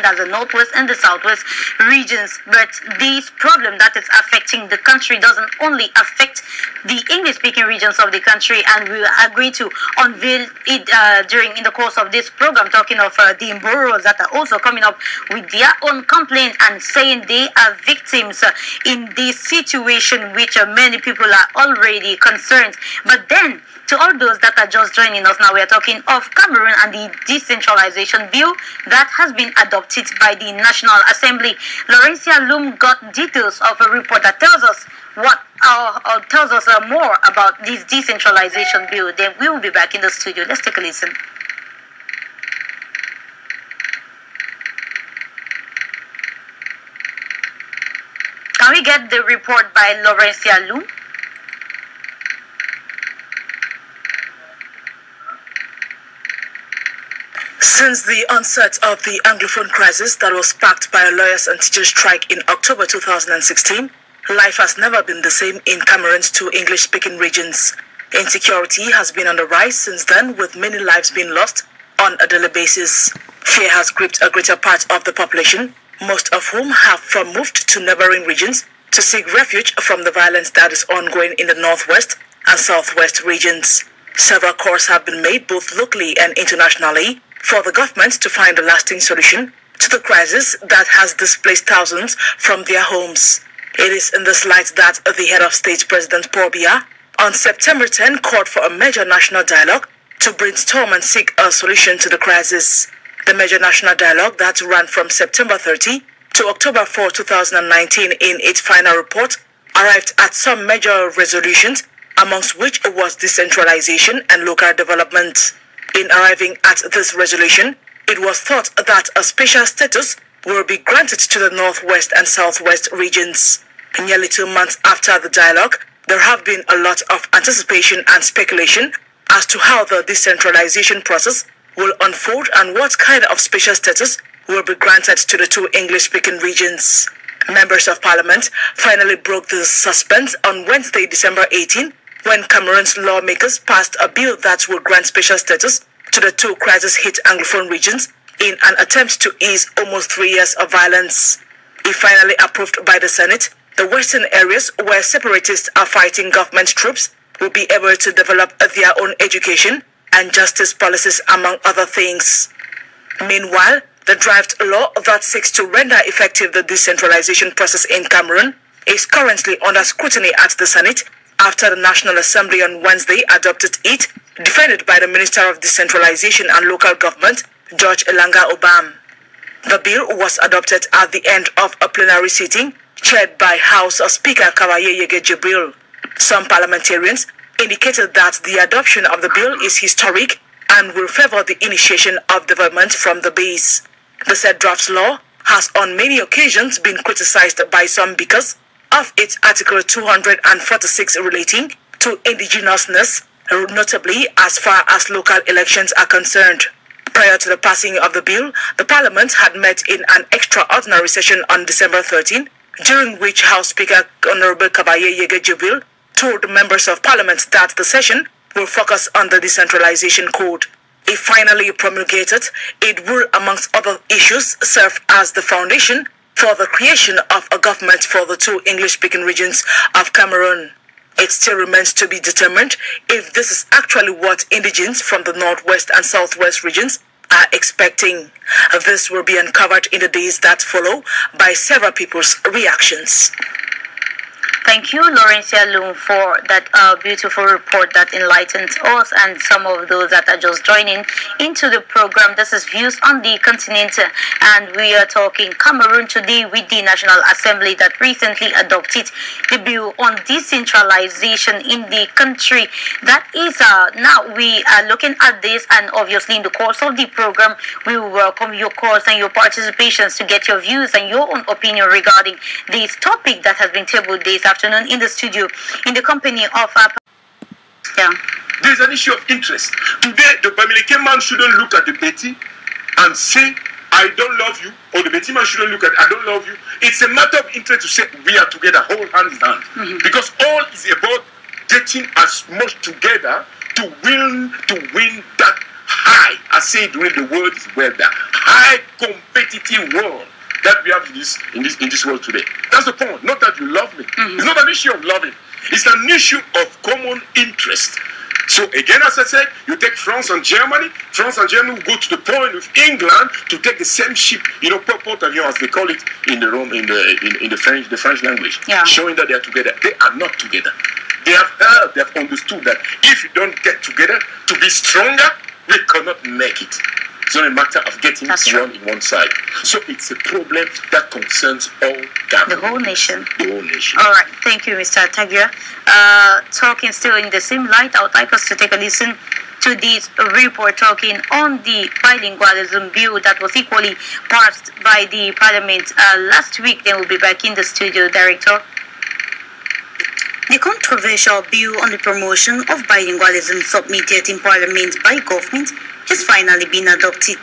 as the Northwest and the Southwest regions. But this problem that is affecting the country doesn't only affect the English-speaking regions of the country, and we are going to unveil it in the course of this program, talking of the Mboros that are also coming up with their own complaint and saying they are victims in this situation, which many people are already concerned. But then, to all those that are just joining us now, we are talking of Cameroon and the decentralization bill that has been adopted by the National Assembly. Laurencia Loom got details of a report that tells us more about this decentralization bill. Then we will be back in the studio. Let's take a listen. Can we get the report by Laurencia Loom? Since the onset of the Anglophone crisis that was sparked by a lawyers and teachers strike in October 2016, life has never been the same in Cameroon's two English-speaking regions. Insecurity has been on the rise since then, with many lives being lost on a daily basis. Fear has gripped a greater part of the population, most of whom have moved to neighboring regions to seek refuge from the violence that is ongoing in the Northwest and Southwest regions. Several calls have been made both locally and internationally for the government to find a lasting solution to the crisis that has displaced thousands from their homes. It is in this light that the head of state, President Paul Biya, on September 10 called for a major national dialogue to brainstorm and seek a solution to the crisis. The major national dialogue that ran from September 30 to October 4, 2019 in its final report arrived at some major resolutions, amongst which was decentralization and local development. In arriving at this resolution, it was thought that a special status will be granted to the Northwest and Southwest regions. Nearly 2 months after the dialogue, there have been a lot of anticipation and speculation as to how the decentralization process will unfold and what kind of special status will be granted to the two English-speaking regions. Members of Parliament finally broke the suspense on Wednesday, December 18, when Cameroon's lawmakers passed a bill that will grant special status to the two crisis-hit Anglophone regions in an attempt to ease almost 3 years of violence. If finally approved by the Senate, the western areas where separatists are fighting government troops will be able to develop their own education and justice policies, among other things. Meanwhile, the draft law that seeks to render effective the decentralization process in Cameroon is currently under scrutiny at the Senate after the National Assembly on Wednesday adopted it, defended by the Minister of Decentralization and Local Government, George Elanga Obam. The bill was adopted at the end of a plenary sitting chaired by House Speaker Kawaye Yege Jibril. Some parliamentarians indicated that the adoption of the bill is historic and will favor the initiation of development from the base. The said draft law has on many occasions been criticized by some because of its Article 246 relating to indigenousness, notably as far as local elections are concerned. Prior to the passing of the bill, the Parliament had met in an extraordinary session on December 13, during which House Speaker Honorable Kabaye Yege Jibril told members of Parliament that the session will focus on the decentralization code. If finally promulgated, it will, amongst other issues, serve as the foundation for the creation of a government for the two English-speaking regions of Cameroon. It still remains to be determined if this is actually what indigents from the Northwest and Southwest regions are expecting. This will be uncovered in the days that follow by several people's reactions. Thank you, Laurencia Loom, for that beautiful report that enlightens us and some of those that are just joining into the program. This is Views on the Continent, and we are talking Cameroon today with the National Assembly that recently adopted the bill on decentralization in the country. That is, now we are looking at this, and obviously in the course of the program, we will welcome your calls and your participations to get your views and your own opinion regarding this topic that has been tabled this afternoon in the studio in the company of our... There's an issue of interest. Today, the Bamileke man shouldn't look at the Betty and say, I don't love you, or the Betty man shouldn't look at, I don't love you. It's a matter of interest to say, we are together, hold hand in hand. Because all is about getting as much together to win that high high, I say during the word is well, the high competitive world that we have in this world today. That's the point. Not that you love me. It's not an issue of loving. It's an issue of common interest. So again, as I said, you take France and Germany. France and Germany will go to the point with England to take the same ship, porte-avions as they call it in the French language, showing that they are together. They are not together. They have heard, they have understood that if you don't get together to be stronger, we cannot make it. It's only a matter of getting one in one side. So it's a problem that concerns all Cameroon. The whole nation. The whole nation. All right. Thank you, Mr. Tagia. Talking still in the same light, I would like us to take a listen to this report talking on the bilingualism bill that was equally passed by the Parliament last week. Then we'll be back in the studio, Director. The controversial bill on the promotion of bilingualism submitted in Parliament by government has finally been adopted.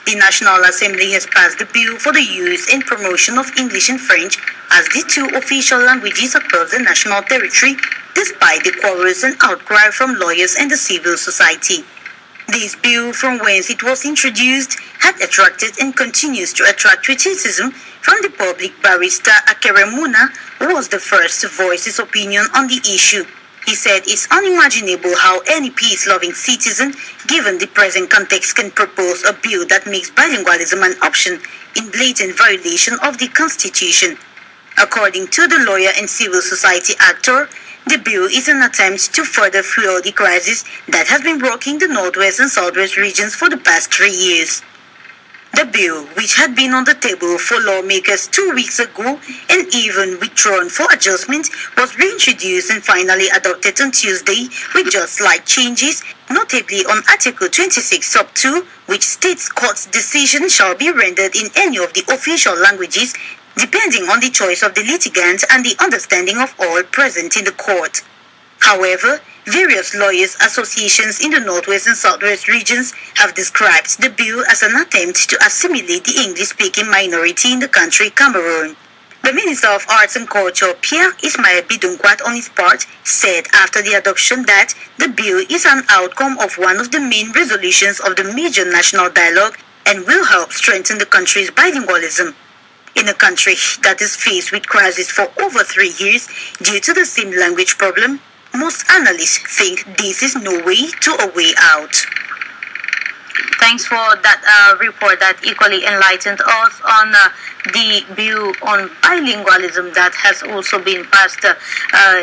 The National Assembly has passed the bill for the use and promotion of English and French as the two official languages across the national territory, despite the quarrels and outcry from lawyers and the civil society. This bill, from whence it was introduced, had attracted and continues to attract criticism from the public. Barrister Akeremuna, who was the first to voice his opinion on the issue. He said it's unimaginable how any peace-loving citizen, given the present context, can propose a bill that makes bilingualism an option in blatant violation of the Constitution. According to the lawyer and civil society actor, the bill is an attempt to further fuel the crisis that has been rocking the Northwest and Southwest regions for the past 3 years. The bill, which had been on the table for lawmakers 2 weeks ago and even withdrawn for adjustment, was reintroduced and finally adopted on Tuesday with just slight changes, notably on Article 26 sub 2, which states court's decision shall be rendered in any of the official languages, depending on the choice of the litigant and the understanding of all present in the court. However, various lawyers' associations in the Northwest and Southwest regions have described the bill as an attempt to assimilate the English-speaking minority in the country, Cameroon. The Minister of Arts and Culture, Pierre Ismail Bidunkwat, on his part, said after the adoption that the bill is an outcome of one of the main resolutions of the major national dialogue and will help strengthen the country's bilingualism. In a country that is faced with crisis for over 3 years due to the same language problem, most analysts think this is no way to a way out. Thanks for that report that equally enlightened us on the bill on bilingualism that has also been passed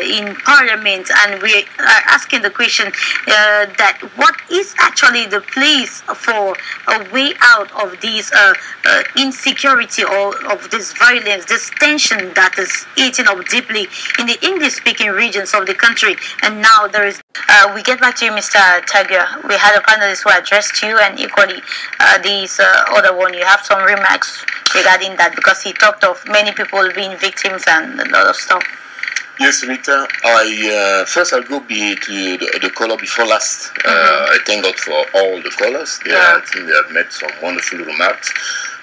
in Parliament, and we are asking the question that what is actually the place for a way out of this insecurity or of this violence, this tension that is eating up deeply in the English-speaking regions of the country. And now there is we get back to you, Mr. Tagia. We had a panelist who addressed you, and equally this other one, you have some remarks regarding that, because he talked of many people being victims and a lot of stuff. Yes, Rita. I'll go to the caller before last. I thank God for all the callers. I think they have made some wonderful remarks.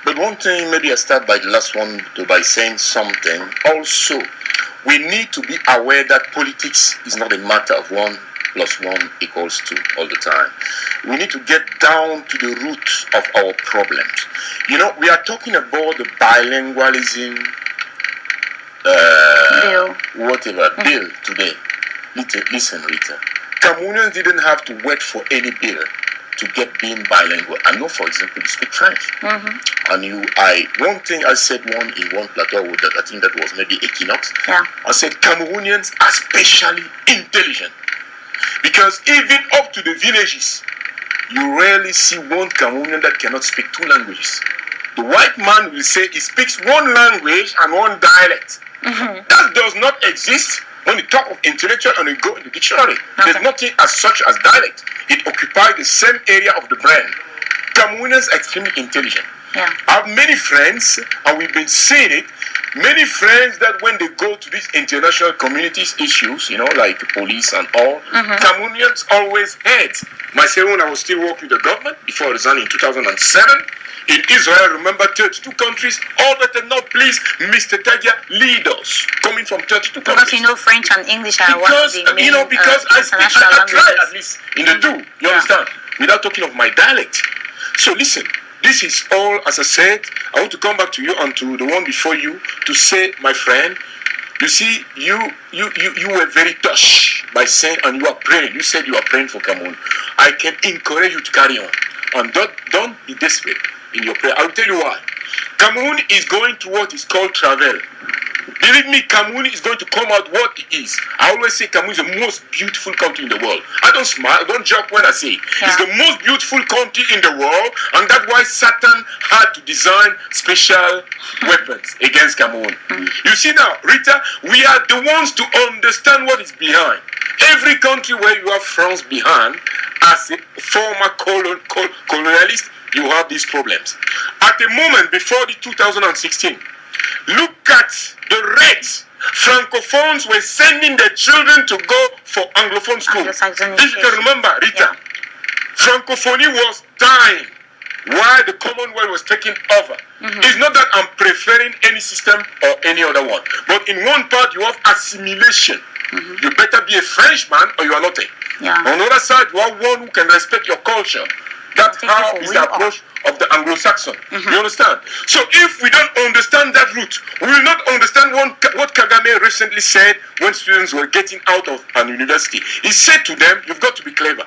But one thing, maybe I start by the last one by saying something. Also, we need to be aware that politics is not a matter of 1 + 1 = 2 all the time. We need to get down to the root of our problems. We are talking about the bilingualism bill today. Listen, Rita. Cameroonians didn't have to wait for any bill to get being bilingual. I know, for example, you speak French. And one thing I said in one plateau that I think that was maybe Equinox. I said Cameroonians are especially intelligent. Because even up to the villages, you rarely see one Cameroonian that cannot speak 2 languages. The white man will say he speaks 1 language and 1 dialect. That does not exist when you talk of intellectual and you go in the dictionary. There's nothing as such as dialect. It occupies the same area of the brain. Cameroonians are extremely intelligent. I have many friends, and we've been seeing it, many friends that when they go to these international communities issues, like police and all, Cameroonians always had. Myself, when I was still working with the government, before I resigned in 2007, in Israel, remember 32 countries, all that are not, please, Mr. Tagia, lead us, coming from 32 countries. Because French and English are one of the main because I try at least in the 2, you understand? without talking of my dialect. So listen, this is all, as I said. I want to come back to you and to the one before you to say, my friend, you see, you were very touched by saying, and you are praying. You said you are praying for Cameroon. I can encourage you to carry on. And don't be desperate in your prayer. I will tell you why. Cameroon is going through what is called travel. Believe me, Cameroon is going to come out what it is. I always say Cameroon is the most beautiful country in the world. I don't smile, I don't joke when I say it. It's the most beautiful country in the world, and that's why Satan had to design special weapons against Cameroon. You see now, Rita, we are the ones to understand what is behind. Every country where you have France behind, as a former colonialist, you have these problems. At the moment before the 2016, look at the rates Francophones were sending their children to go for Anglophone school. If you can remember, Rita, Francophonie was dying while the Commonwealth was taking over. It's not that I'm preferring any system or any other one, but in one part you have assimilation. You better be a Frenchman or you are not a. On the other side, you have one who can respect your culture. That's how is the approach of the Anglo-Saxon. You understand? So if we don't understand that route, we will not understand what Kagame recently said when students were getting out of an university. He said to them, you've got to be clever.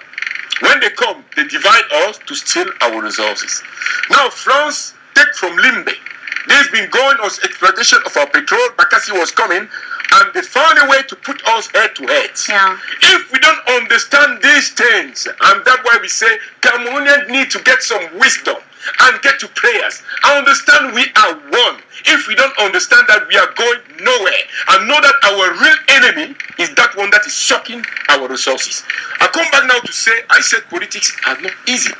When they come, they divide us to steal our resources. Now France take from Limbe. There's been going on exploitation of our petrol. Bakassi was coming, and they found a way to put us head to head. If we don't understand these things, and that's why we say Cameroonians need to get some wisdom and get to prayers. I understand we are one. If we don't understand that, we are going nowhere. And know that our real enemy is that one that is sucking our resources. I come back now to say, I said politics are not easy.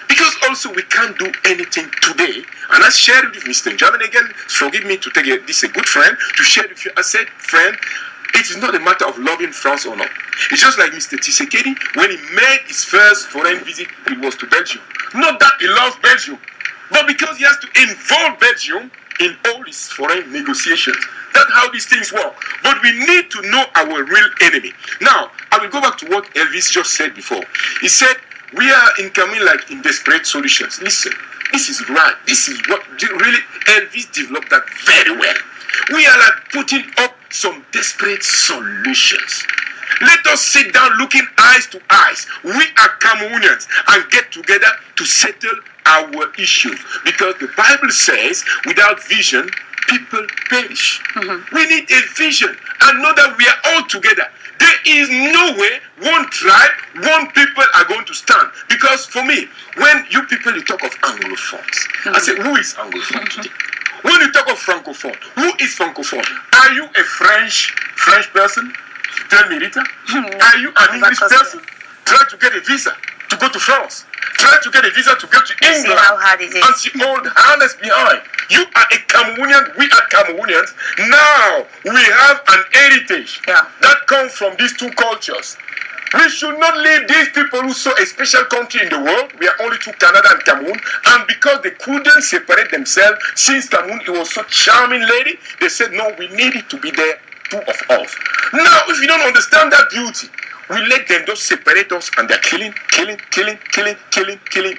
Because also we can't do anything today. And I shared with Mr. Jamin again, forgive me to take this a good friend, to share with you. I said, friend, it is not a matter of loving France or not. It's just like Mr. Tshisekedi, when he made his first foreign visit, it was to Belgium. Not that he loves Belgium, but because he has to involve Belgium in all his foreign negotiations. That's how these things work. But we need to know our real enemy. Now, I will go back to what Elvis just said before. He said, we are in Cameroon like in desperate solutions. Listen, this is right. This is what really Elvis developed that very well. We are like putting up some desperate solutions. Let us sit down looking eyes to eyes. We are Cameroonians and get together to settle our issues. Because the Bible says, without vision, people perish. We need a vision and know that we are all together. There is no way one tribe, one people are going to stand. Because for me, when you people you talk of Anglophones, I say, who is Anglophone today? When you talk of Francophone, who is Francophone? Are you a French person? Tell me, Rita. Are you an English person? Try to get a visa to go to France. Try to get a visa to go to England. See how hard it is. And see all the hardness behind. You are a Cameroonian, we are Cameroonians. Now we have an heritage that comes from these two cultures. We should not leave these people who saw a special country in the world. We are only to Canada and Cameroon. And because they couldn't separate themselves, since Cameroon it was such a charming lady, they said, no, we needed to be there, two of us. Now, if you don't understand that beauty, we let them just separate us and they're killing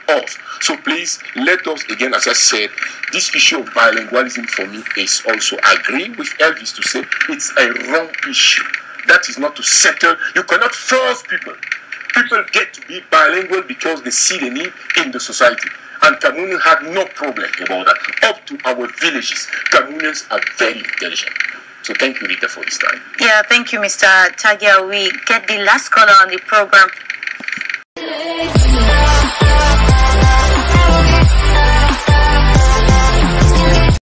us. So please, let us, again, as I said, this issue of bilingualism for me is also, I agree with Elvis to say, it's a wrong issue. That is not to settle. You cannot force people. People get to be bilingual because they see the need in the society. And Cameroonians had no problem about that. Up to our villages, Cameroonians are very intelligent. So thank you, Rita, for this time. Yeah, thank you, Mr. Tagia. We get the last caller on the program.